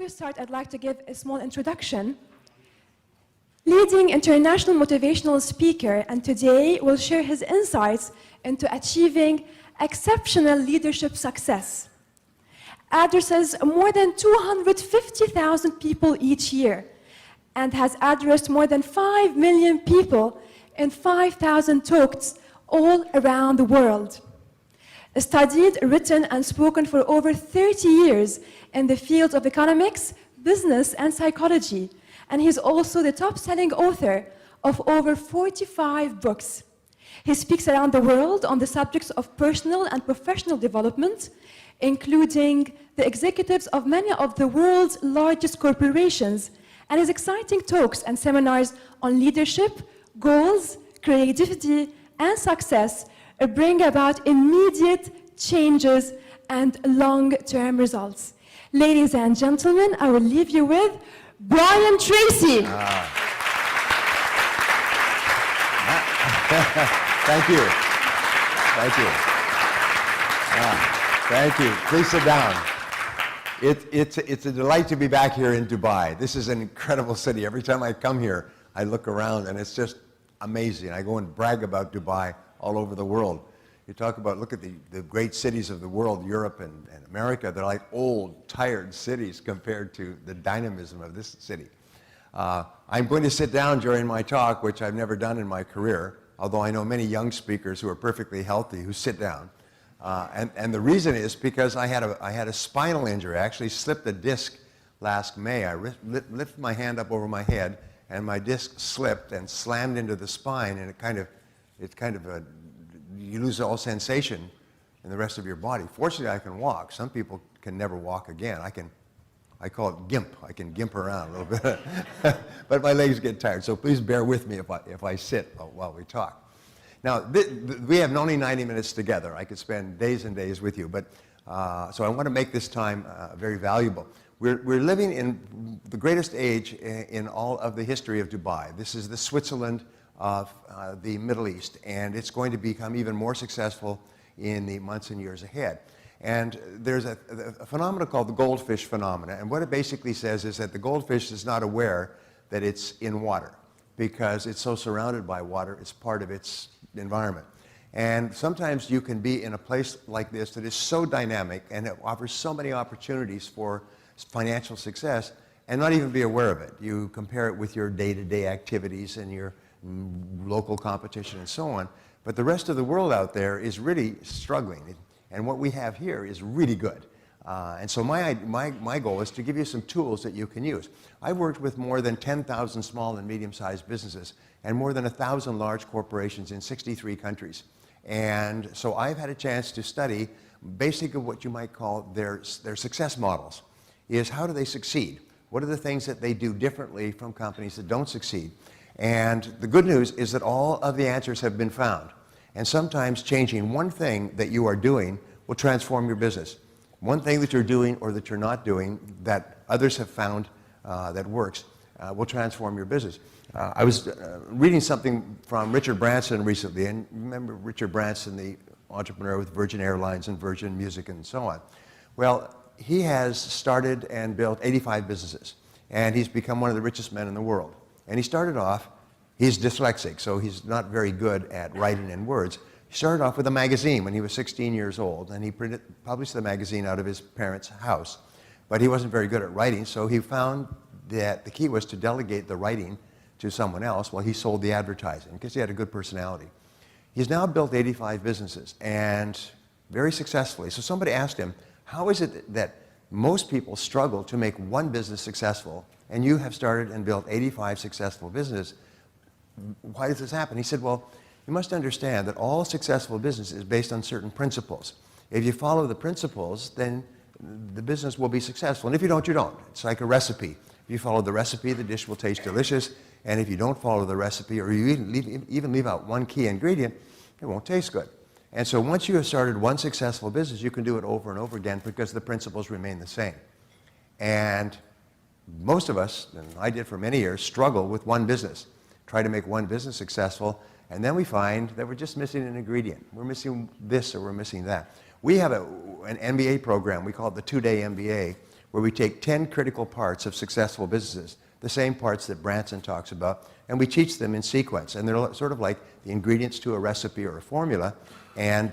we start, I'd like to give a small introduction. Leading international motivational speaker, and today will share his insights into achieving exceptional leadership success. Addresses more than 250,000 people each year and has addressed more than 5 million people in 5,000 talks all around the world. Studied, written, and spoken for over 30 years in the fields of economics, business, and psychology. And he's also the top-selling author of over 45 books. He speaks around the world on the subjects of personal and professional development, including the executives of many of the world's largest corporations, and his exciting talks and seminars on leadership, goals, creativity, and success bring about immediate changes and long-term results. Ladies and gentlemen, I will leave you with Brian Tracy. Thank you. Thank you. Thank you. Please sit down. It's a delight to be back here in Dubai. This is an incredible city. Every time I come here, I look around and it's just amazing. I go and brag about Dubai all over the world. You talk about, look at the great cities of the world, Europe and America. They're like old, tired cities compared to the dynamism of this city. I'm going to sit down during my talk, which I've never done in my career, although I know many young speakers who are perfectly healthy who sit down. And the reason is because I had a spinal injury. I actually slipped a disc last May. I lifted my hand up over my head, and my disc slipped and slammed into the spine, and you lose all sensation in the rest of your body. Fortunately, I can walk. Some people can never walk again. I call it gimp. I can gimp around a little bit, but my legs get tired. So please bear with me if I sit while we talk. Now, we have only 90 minutes together. I could spend days and days with you, but so I want to make this time very valuable. We're living in the greatest age in all of the history of Dubai. This is the Switzerland of the Middle East, and it's going to become even more successful in the months and years ahead. And there's a phenomenon called the goldfish phenomena, and what it basically says is that the goldfish is not aware that it's in water because it's so surrounded by water, it's part of its environment. And sometimes you can be in a place like this that is so dynamic and it offers so many opportunities for financial success and not even be aware of it. You compare it with your day-to-day activities and your local competition and so on, but the rest of the world out there is really struggling, and what we have here is really good. And so my goal is to give you some tools that you can use. I've worked with more than 10,000 small and medium-sized businesses and more than 1,000 large corporations in 63 countries. And so I've had a chance to study basically what you might call their success models. Is how do they succeed? What are the things that they do differently from companies that don't succeed? And the good news is that all of the answers have been found. And sometimes changing one thing that you are doing will transform your business. One thing that you're doing or that you're not doing that others have found that works will transform your business. I was reading something from Richard Branson recently, and remember Richard Branson, the entrepreneur with Virgin Airlines and Virgin Music and so on. Well, he has started and built 85 businesses, and he's become one of the richest men in the world. And he started off, he's dyslexic, so he's not very good at writing in words. He started off with a magazine when he was 16 years old, and he published the magazine out of his parents' house. But he wasn't very good at writing, so he found that the key was to delegate the writing to someone else while he sold the advertising, because he had a good personality. He's now built 85 businesses, and very successfully. So somebody asked him, how is it that most people struggle to make one business successful, and you have started and built 85 successful businesses? Why does this happen? He said, well, you must understand that all successful business is based on certain principles. If you follow the principles, then the business will be successful. And if you don't, you don't. It's like a recipe. If you follow the recipe, the dish will taste delicious. And if you don't follow the recipe, or you even leave out one key ingredient, it won't taste good. And so once you have started one successful business, you can do it over and over again because the principles remain the same. And most of us, and I did for many years, struggle with one business, try to make one business successful, and then we find that we're just missing an ingredient. We're missing this or we're missing that. We have an MBA program, we call it the 2-day MBA, where we take 10 critical parts of successful businesses, the same parts that Branson talks about, and we teach them in sequence. And they're sort of like the ingredients to a recipe or a formula. And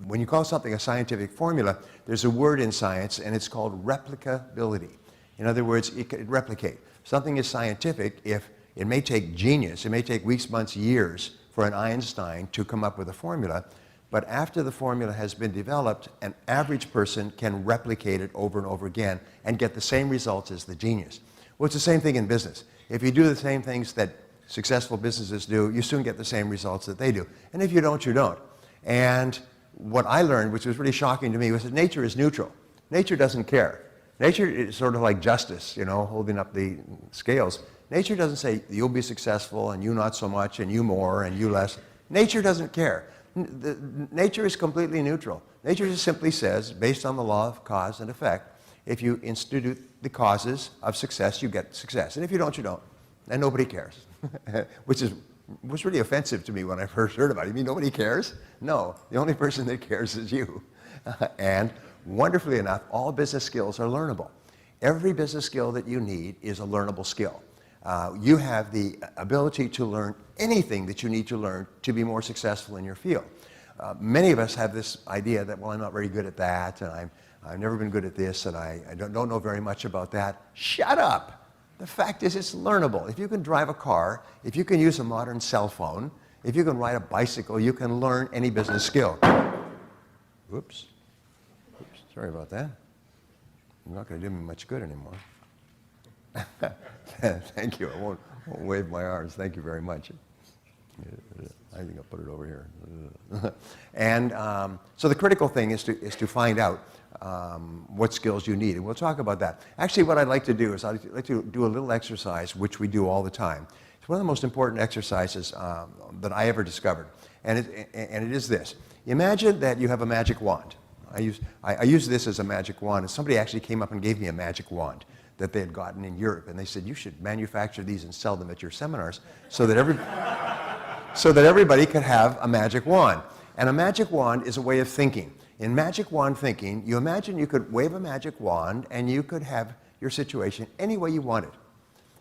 when you call something a scientific formula, there's a word in science, and it's called replicability. In other words, it can replicate. Something is scientific if it may take genius, it may take weeks, months, years for an Einstein to come up with a formula, but after the formula has been developed, an average person can replicate it over and over again and get the same results as the genius. Well, it's the same thing in business. If you do the same things that successful businesses do, you soon get the same results that they do. And if you don't, you don't. And what I learned, which was really shocking to me, was that nature is neutral. Nature doesn't care. Nature is sort of like justice, you know, holding up the scales. Nature doesn't say, you'll be successful, and you not so much, and you more, and you less. Nature doesn't care. Nature is completely neutral. Nature just simply says, based on the law of cause and effect, if you institute the causes of success, you get success. And if you don't, you don't. And nobody cares, which was really offensive to me when I first heard about it. You mean nobody cares? No, the only person that cares is you. And wonderfully enough, all business skills are learnable. Every business skill that you need is a learnable skill. You have the ability to learn anything that you need to learn to be more successful in your field. Many of us have this idea that, well, I'm not very good at that, and I've never been good at this, and I don't know very much about that. Shut up! The fact is, it's learnable. If you can drive a car, if you can use a modern cell phone, if you can ride a bicycle, you can learn any business skill. Oops. Sorry about that. I'm not going to do me much good anymore. Thank you. I won't wave my arms. Thank you very much. I think I'll put it over here. And so the critical thing is to find out what skills you need, and we'll talk about that. Actually, what I'd like to do is I'd like to do a little exercise, which we do all the time. It's one of the most important exercises that I ever discovered, and it is this. Imagine that you have a magic wand. I use this as a magic wand, and somebody actually came up and gave me a magic wand that they had gotten in Europe, and they said, you should manufacture these and sell them at your seminars so that everybody could have a magic wand. And a magic wand is a way of thinking. In magic wand thinking, you imagine you could wave a magic wand and you could have your situation any way you wanted.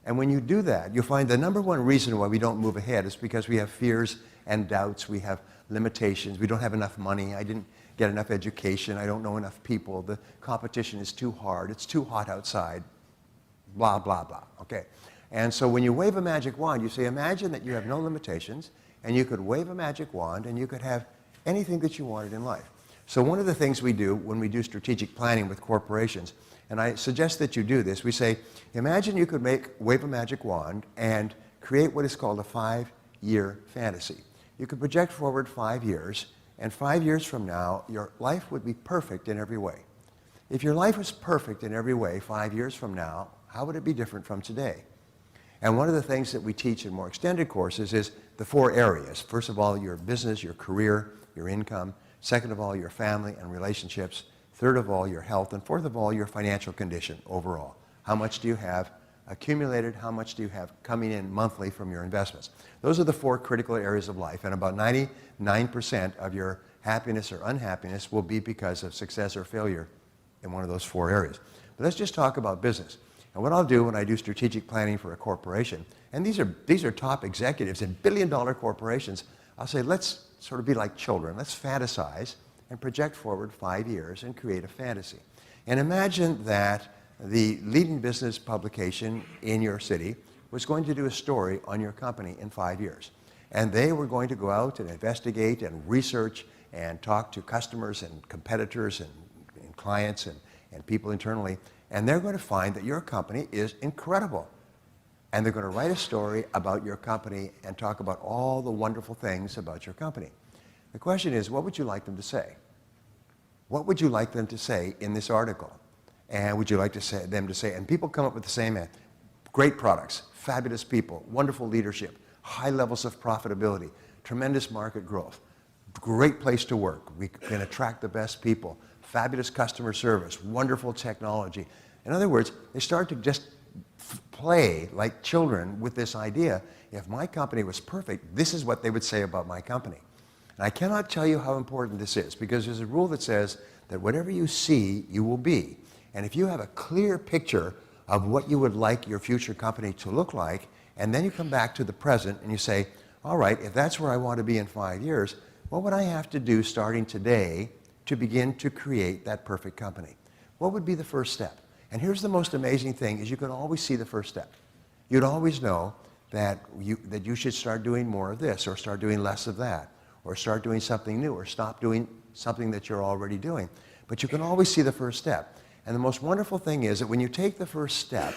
And when you do that, you'll find the number one reason why we don't move ahead is because we have fears and doubts, we have limitations, we don't have enough money, I didn't get enough education, I don't know enough people, the competition is too hard, it's too hot outside, blah, blah, blah, okay? And so when you wave a magic wand, you say, imagine that you have no limitations, and you could wave a magic wand, and you could have anything that you wanted in life. So one of the things we do when we do strategic planning with corporations, and I suggest that you do this, we say, imagine you could wave a magic wand and create what is called a 5-year fantasy. You could project forward 5 years, and 5 years from now, your life would be perfect in every way. If your life was perfect in every way 5 years from now, how would it be different from today? And one of the things that we teach in more extended courses is the 4 areas. First of all, your business, your career, your income. Second of all, your family and relationships. Third of all, your health. And fourth of all, your financial condition overall. How much do you have accumulated? How much do you have coming in monthly from your investments? Those are the 4 critical areas of life. And about 99% of your happiness or unhappiness will be because of success or failure in one of those 4 areas. But let's just talk about business. And what I'll do when I do strategic planning for a corporation, and these are top executives in billion-dollar corporations, I'll say, let's sort of be like children. Let's fantasize and project forward 5 years and create a fantasy. And imagine that the leading business publication in your city was going to do a story on your company in 5 years. And they were going to go out and investigate and research and talk to customers and competitors and clients and people internally. And they're going to find that your company is incredible. And they're going to write a story about your company and talk about all the wonderful things about your company. The question is, what would you like them to say? What would you like them to say in this article? And would you like them to say, and people come up with the same answer, great products, fabulous people, wonderful leadership, high levels of profitability, tremendous market growth, great place to work, we can attract the best people, fabulous customer service, wonderful technology. In other words, they start to just play like children with this idea. If my company was perfect, this is what they would say about my company. And I cannot tell you how important this is, because there's a rule that says that whatever you see, you will be. And if you have a clear picture of what you would like your future company to look like, and then you come back to the present and you say, all right, if that's where I want to be in 5 years, what would I have to do starting today to begin to create that perfect company? What would be the first step? And here's the most amazing thing, is you can always see the first step. You'd always know that you should start doing more of this, or start doing less of that, or start doing something new, or stop doing something that you're already doing. But you can always see the first step. And the most wonderful thing is that when you take the first step,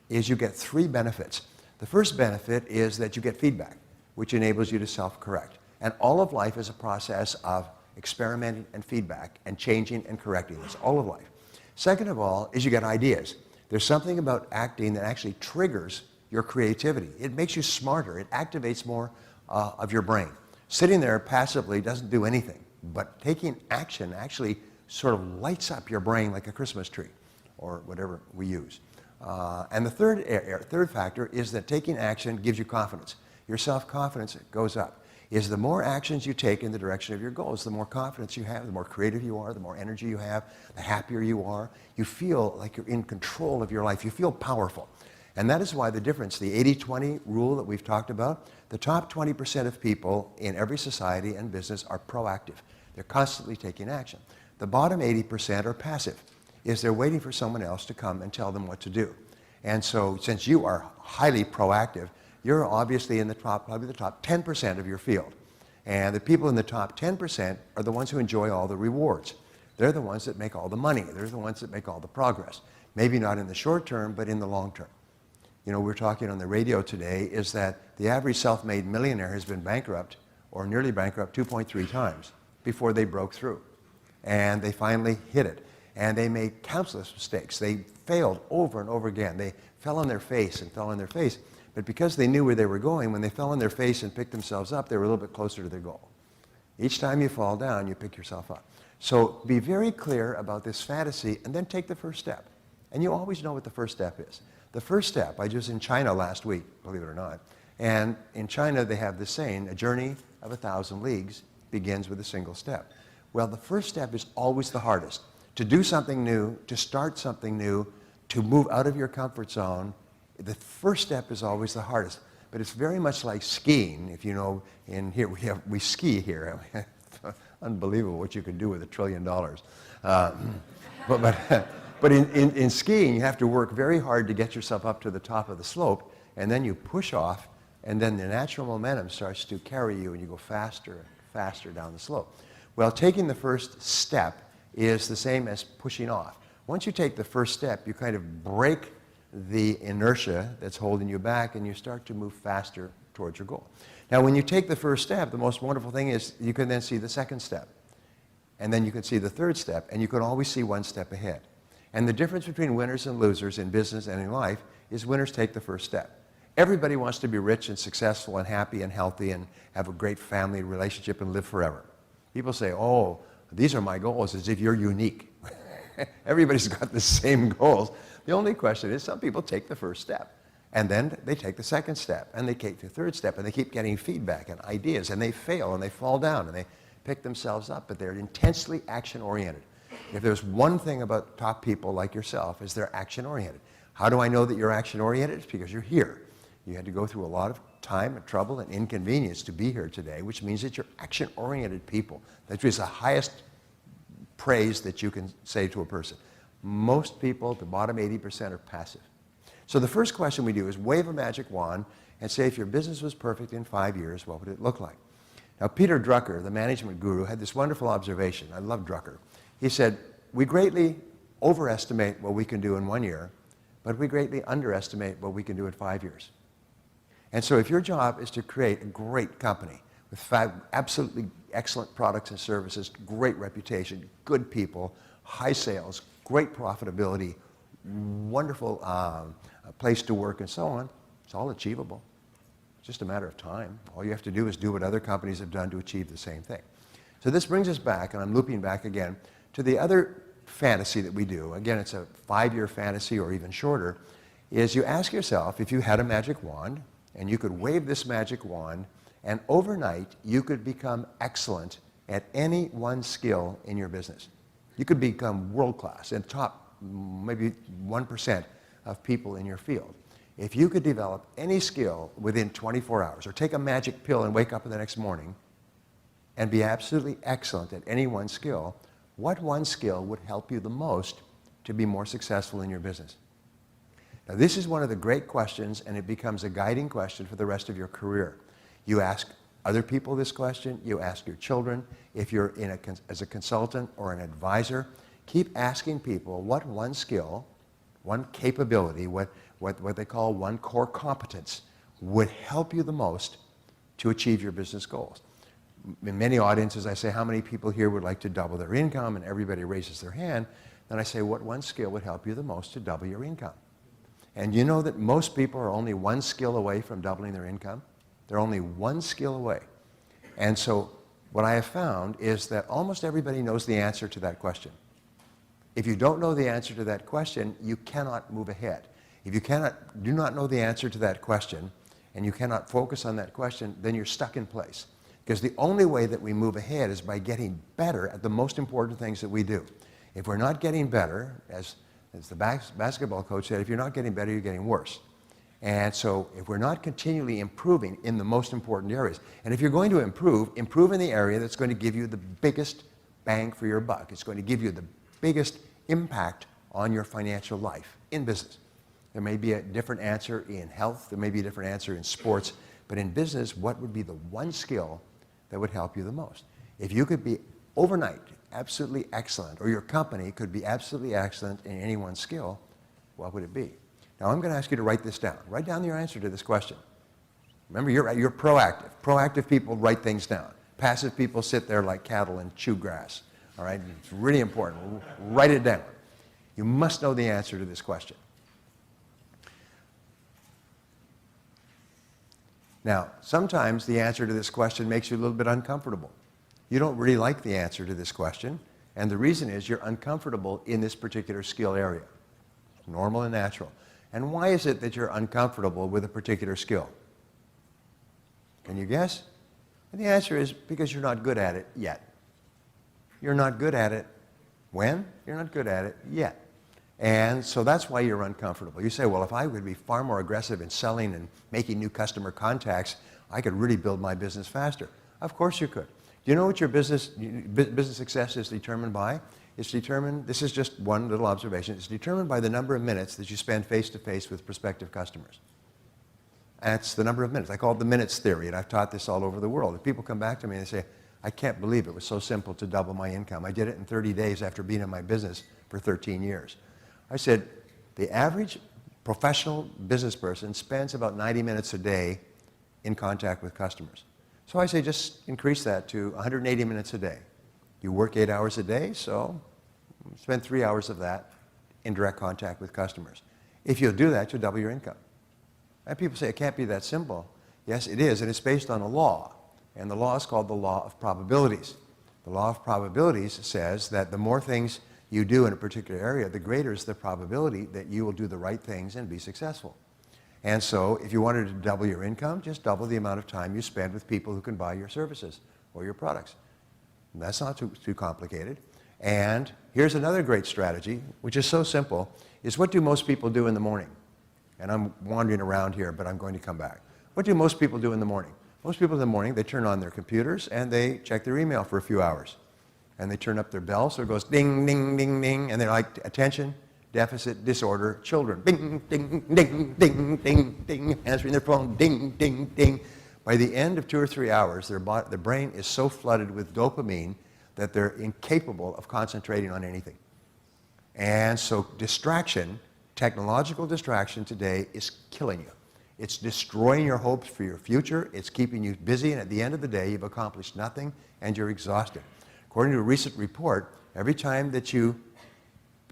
is you get 3 benefits. The first benefit is that you get feedback, which enables you to self-correct. And all of life is a process of experimenting and feedback and changing and correcting. That's all of life. Second of all is you get ideas. There's something about acting that actually triggers your creativity. It makes you smarter. It activates more of your brain. Sitting there passively doesn't do anything, but taking action actually sort of lights up your brain like a Christmas tree, or whatever we use. And the third factor is that taking action gives you confidence. Your self-confidence goes up. Is the more actions you take in the direction of your goals, the more confidence you have, the more creative you are, the more energy you have, the happier you are. You feel like you're in control of your life. You feel powerful. And that is why the difference, the 80-20 rule that we've talked about, the top 20% of people in every society and business are proactive. They're constantly taking action. The bottom 80% are passive, is they're waiting for someone else to come and tell them what to do. And so since you are highly proactive, you're obviously in the top, probably the top 10% of your field. And the people in the top 10% are the ones who enjoy all the rewards. They're the ones that make all the money. They're the ones that make all the progress. Maybe not in the short term, but in the long term. You know, we're talking on the radio today is that the average self-made millionaire has been bankrupt or nearly bankrupt 2.3 times before they broke through. And they finally hit it. And they made countless mistakes. They failed over and over again. They fell on their face and fell on their face. But because they knew where they were going, when they fell on their face and picked themselves up, they were a little bit closer to their goal. Each time you fall down, you pick yourself up. So be very clear about this fantasy and then take the first step. And you always know what the first step is. The first step, I was in China last week, believe it or not, and in China they have this saying, a journey of 1,000 leagues begins with a single step. Well, the first step is always the hardest. To do something new, to start something new, to move out of your comfort zone, the first step is always the hardest. But it's very much like skiing. If you know, in here we ski here. Unbelievable what you can do with $1 trillion. But in skiing, you have to work very hard to get yourself up to the top of the slope, and then you push off, and then the natural momentum starts to carry you, and you go faster and faster down the slope. Well, taking the first step is the same as pushing off. Once you take the first step, you kind of break the inertia that's holding you back, and you start to move faster towards your goal. Now, when you take the first step, the most wonderful thing is you can then see the second step, and then you can see the third step, and you can always see one step ahead. And the difference between winners and losers in business and in life is winners take the first step. Everybody wants to be rich and successful and happy and healthy and have a great family relationship and live forever. People say, oh, these are my goals, as if you're unique. Everybody's got the same goals. The only question is some people take the first step, and then they take the second step, and they take the third step, and they keep getting feedback and ideas, and they fail, and they fall down, and they pick themselves up, but they're intensely action-oriented. If there's one thing about top people like yourself, is they're action-oriented. How do I know that you're action-oriented? It's because you're here. You had to go through a lot of time and trouble and inconvenience to be here today, which means that you're action-oriented people. That is the highest praise that you can say to a person. Most people, the bottom 80%, are passive. So the first question we do is wave a magic wand and say, if your business was perfect in 5 years, what would it look like? Now, Peter Drucker, the management guru, had this wonderful observation. I love Drucker. He said, we greatly overestimate what we can do in 1 year, but we greatly underestimate what we can do in 5 years. And so if your job is to create a great company with 5 absolutely excellent products and services, great reputation, good people, high sales, great profitability, wonderful place to work, and so on, it's all achievable. It's just a matter of time. All you have to do is do what other companies have done to achieve the same thing. So this brings us back, and I'm looping back again, to the other fantasy that we do. Again, it's a 5-year fantasy or even shorter, is you ask yourself, if you had a magic wand, and you could wave this magic wand, and overnight you could become excellent at any one skill in your business. You could become world-class and top maybe 1% of people in your field. If you could develop any skill within 24 hours, or take a magic pill and wake up the next morning and be absolutely excellent at any one skill, what one skill would help you the most to be more successful in your business? Now, this is one of the great questions, and it becomes a guiding question for the rest of your career. You ask other people this question, you ask your children, if you're as a consultant or an advisor, keep asking people what one skill, one capability, what they call one core competence would help you the most to achieve your business goals. In many audiences, I say, how many people here would like to double their income? And everybody raises their hand. Then I say, what one skill would help you the most to double your income? And you know that most people are only one skill away from doubling their income? They're only one skill away. And so what I have found is that almost everybody knows the answer to that question. If you don't know the answer to that question, you cannot move ahead. If you do not know the answer to that question, and you cannot focus on that question, then you're stuck in place. Because the only way that we move ahead is by getting better at the most important things that we do. If we're not getting better, as the basketball coach said, if you're not getting better, you're getting worse. And so if we're not continually improving in the most important areas, and if you're going to improve in the area that's going to give you the biggest bang for your buck. It's going to give you the biggest impact on your financial life in business. There may be a different answer in health, there may be a different answer in sports, but in business, what would be the one skill that would help you the most? If you could be overnight absolutely excellent, or your company could be absolutely excellent in any one skill, what would it be? Now I'm going to ask you to write this down. Write down your answer to this question. Remember, you're proactive. Proactive people write things down. Passive people sit there like cattle and chew grass. All right? It's really important. Write it down. You must know the answer to this question. Now, sometimes the answer to this question makes you a little bit uncomfortable. You don't really like the answer to this question, and the reason is you're uncomfortable in this particular skill area. It's normal and natural. And why is it that you're uncomfortable with a particular skill? Can you guess? And the answer is because you're not good at it yet. You're not good at it when? You're not good at it yet. And so that's why you're uncomfortable. You say, well, if I would be far more aggressive in selling and making new customer contacts, I could really build my business faster. Of course you could. Do you know what your business success is determined by? It's determined, this is just one little observation, it's determined by the number of minutes that you spend face-to-face with prospective customers. That's the number of minutes. I call it the minutes theory, and I've taught this all over the world. If people come back to me and they say, I can't believe it was so simple to double my income. I did it in 30 days after being in my business for 13 years. I said, the average professional business person spends about 90 minutes a day in contact with customers. So I say just increase that to 180 minutes a day. You work 8 hours a day, so spend 3 hours of that in direct contact with customers. If you'll do that, you'll double your income. And people say, it can't be that simple. Yes, it is, and it's based on a law. And the law is called the law of probabilities. The law of probabilities says that the more things you do in a particular area, the greater is the probability that you will do the right things and be successful. And so if you wanted to double your income, just double the amount of time you spend with people who can buy your services or your products. And that's not too complicated. And here's another great strategy, which is so simple, is what do most people do in the morning? And I'm wandering around here, but I'm going to come back. What do most people do in the morning? Most people in the morning, they turn on their computers and they check their email for a few hours. And they turn up their bell, so it goes ding, ding, ding, ding, and they're like, attention, deficit, disorder, children, ding, ding, ding, ding, ding, ding, answering their phone, ding, ding, ding. By the end of 2 or 3 hours, their brain is so flooded with dopamine that they're incapable of concentrating on anything. And so distraction, technological distraction today is killing you. It's destroying your hopes for your future. It's keeping you busy, and at the end of the day, you've accomplished nothing, and you're exhausted. According to a recent report, every time that you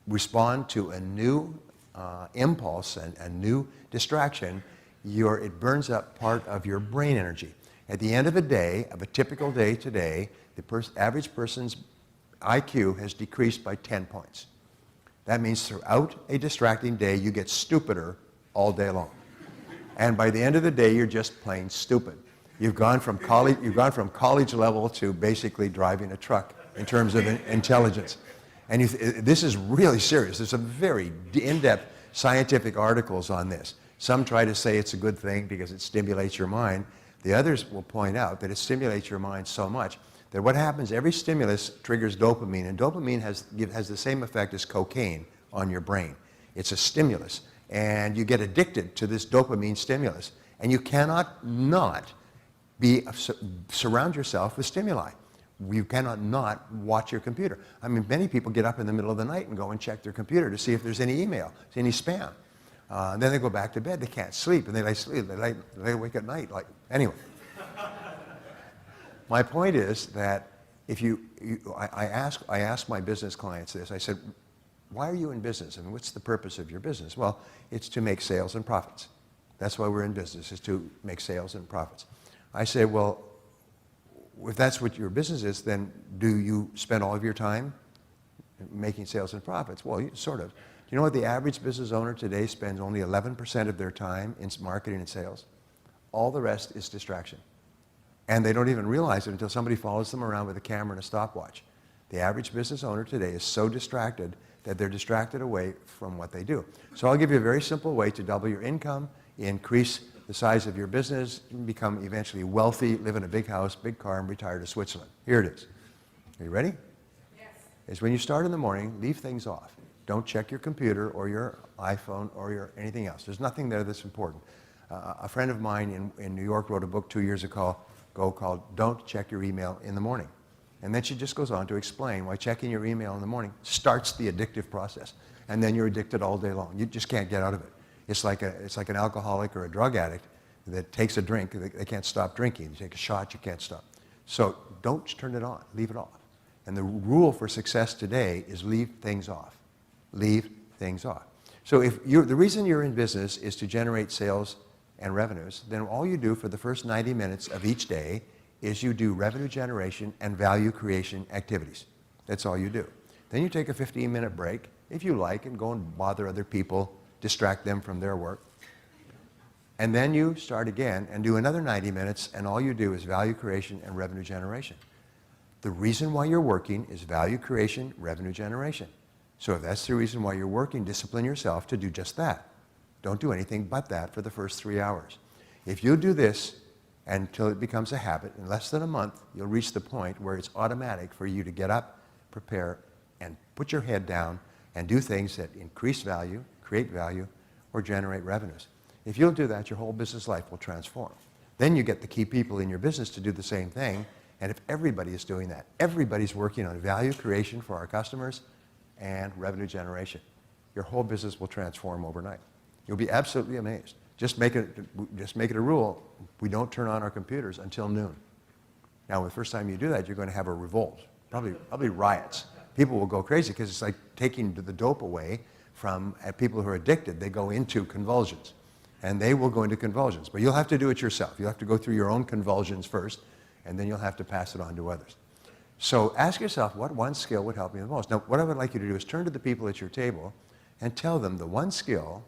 respond to a new impulse and a new distraction, it burns up part of your brain energy. At the end of a day, of a typical day today, the average person's IQ has decreased by 10 points. That means throughout a distracting day, you get stupider all day long. And by the end of the day, you're just plain stupid. You've gone from college level to basically driving a truck in terms of intelligence. And this is really serious. There's some very in-depth scientific articles on this. Some try to say it's a good thing because it stimulates your mind. The others will point out that it stimulates your mind so much that what happens, every stimulus triggers dopamine, and dopamine has the same effect as cocaine on your brain. It's a stimulus, and you get addicted to this dopamine stimulus, and you cannot not surround yourself with stimuli. You cannot not watch your computer. I mean, many people get up in the middle of the night and go and check their computer to see if there's any email, any spam. Then they go back to bed. They can't sleep, and they lay awake at night. Anyway. My point is that if I ask my business clients this. I said, why are you in business? I mean, what's the purpose of your business? Well, it's to make sales and profits. That's why we're in business, is to make sales and profits. I say, well, if that's what your business is, then do you spend all of your time making sales and profits? Well, sort of. Do you know what the average business owner today spends only 11% of their time in marketing and sales? All the rest is distraction. And they don't even realize it until somebody follows them around with a camera and a stopwatch. The average business owner today is so distracted that they're distracted away from what they do. So I'll give you a very simple way to double your income, increase the size of your business, become eventually wealthy, live in a big house, big car, and retire to Switzerland. Here it is. Are you ready? Yes. It's when you start in the morning, leave things off. Don't check your computer or your iPhone or anything else. There's nothing there that's important. A friend of mine in New York wrote a book 2 years ago called Don't Check Your Email in the Morning. And then she just goes on to explain why checking your email in the morning starts the addictive process. And then you're addicted all day long. You just can't get out of it. It's like an alcoholic or a drug addict that takes a drink. They can't stop drinking. You take a shot, you can't stop. So don't turn it on. Leave it off. And the rule for success today is leave things off. Leave things off. So the reason you're in business is to generate sales and revenues, then all you do for the first 90 minutes of each day is you do revenue generation and value creation activities. That's all you do. Then you take a 15-minute break, if you like, and go and bother other people, distract them from their work. And then you start again and do another 90 minutes, and all you do is value creation and revenue generation. The reason why you're working is value creation, revenue generation. So if that's the reason why you're working, discipline yourself to do just that. Don't do anything but that for the first 3 hours. If you do this until it becomes a habit, in less than a month, you'll reach the point where it's automatic for you to get up, prepare, and put your head down and do things that increase value, create value, or generate revenues. If you'll do that, your whole business life will transform. Then you get the key people in your business to do the same thing, and if everybody is doing that, everybody's working on value creation for our customers and revenue generation, your whole business will transform overnight. You'll be absolutely amazed. Just make it a rule. We don't turn on our computers until noon. Now, the first time you do that, you're going to have a revolt, probably riots. People will go crazy because it's like taking the dope away from people who are addicted. They go into convulsions, and they will go into convulsions. But you'll have to do it yourself. You'll have to go through your own convulsions first, and then you'll have to pass it on to others. So ask yourself, what one skill would help me the most? Now, what I would like you to do is turn to the people at your table and tell them the one skill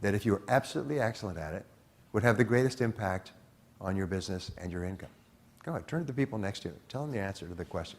that if you were absolutely excellent at it, would have the greatest impact on your business and your income. Go ahead, turn to the people next to you. Tell them the answer to the question.